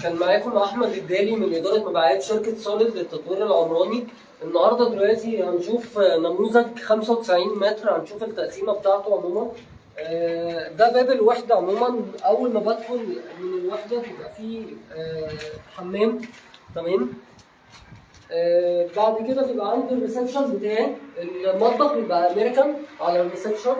كان معاكم احمد الدالي من اداره مبيعات شركه سوليد للتطوير العمراني. النهارده دلوقتي هنشوف نموذج 95 متر، هنشوف التقسيمه بتاعته عموما. ده باب الوحده عموما. اول ما بدخل من الوحده بيبقى فيه حمام، تمام. بعد كده بيبقى عندي الريسبشن بتاعي، المطبخ بيبقى امريكان على الريسبشن.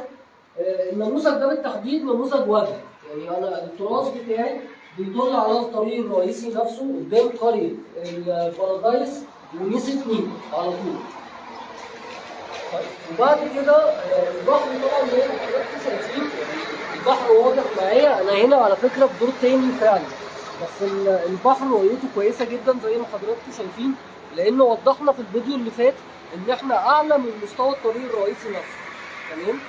النموذج ده بالتحديد نموذج وجه، يعني انا التراث بتاعي بيطل على الطريق الرئيسي نفسه قدام قريه البارادايس ونيس 2 على طول. وبعد كده البحر طبعا زي ما حضراتكم شايفين، البحر واضح معايا. انا هنا على فكره في دور تاني فعلا، بس البحر رؤيته كويسه جدا زي ما حضراتكم شايفين، لانه وضحنا في الفيديو اللي فات ان احنا اعلى من مستوى الطريق الرئيسي نفسه، تمام.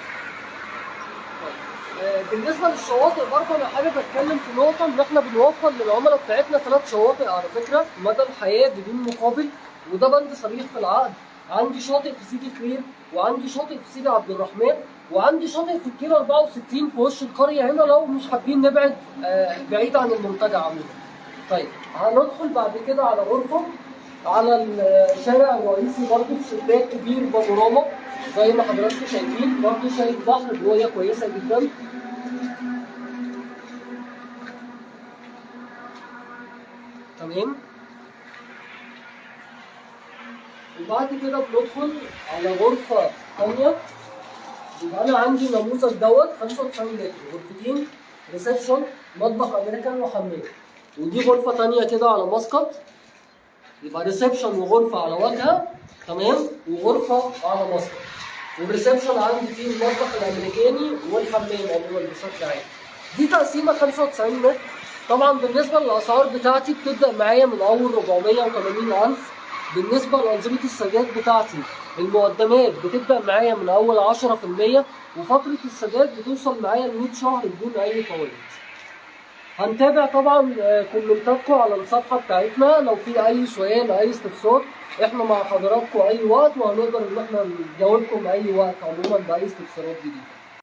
بالنسبه للشواطئ برضه انا حابب اتكلم في نقطه، ان احنا بنوفر للعملاء بتاعتنا 3 شواطئ على فكره مدى الحياه بدون مقابل، وده بند صريح في العقد. عندي شاطئ في سيدي كرير، وعندي شاطئ في سيدي عبد الرحمن، وعندي شاطئ في الكيلو 64 في وش القريه هنا لو مش حابين نبعد بعيد عن المنتجع عموما. طيب هندخل بعد كده على غرفه على الشارع الرئيسي برضه بشباك كبير بانوراما زي ما حضراتكم شايفين، برضه شايف بحر، رؤيه كويسه جدا، تمام. وبعد كده بندخل على غرفه ثانيه. يبقى انا عندي نموذج دوت 95 متر، غرفتين، ريسبشن، مطبخ امريكان وحمام. ودي غرفه ثانيه كده على مسقط، يبقى ريسبشن وغرفه على واجهه، تمام، وغرفه على مسقط. والريسبشن عندي فيه المطبخ الامريكاني والحمام عموما بشكل عام. دي تقسيمه 95 متر. طبعا بالنسبه للاسعار بتاعتي بتبدا معايا من اول 480,000. بالنسبه لانظمه السداد بتاعتي المقدمات بتبدا معايا من اول 10%، وفتره السداد بتوصل معايا ل 100 شهر بدون اي فوائد. هنتابع طبعا كومنتاتكم على الصفحه بتاعتنا، لو في اي سؤال اي استفسار احنا مع حضراتكم اي وقت، وهنقدر ان احنا نجاوبكم اي وقت عموما باي استفسارات جديده.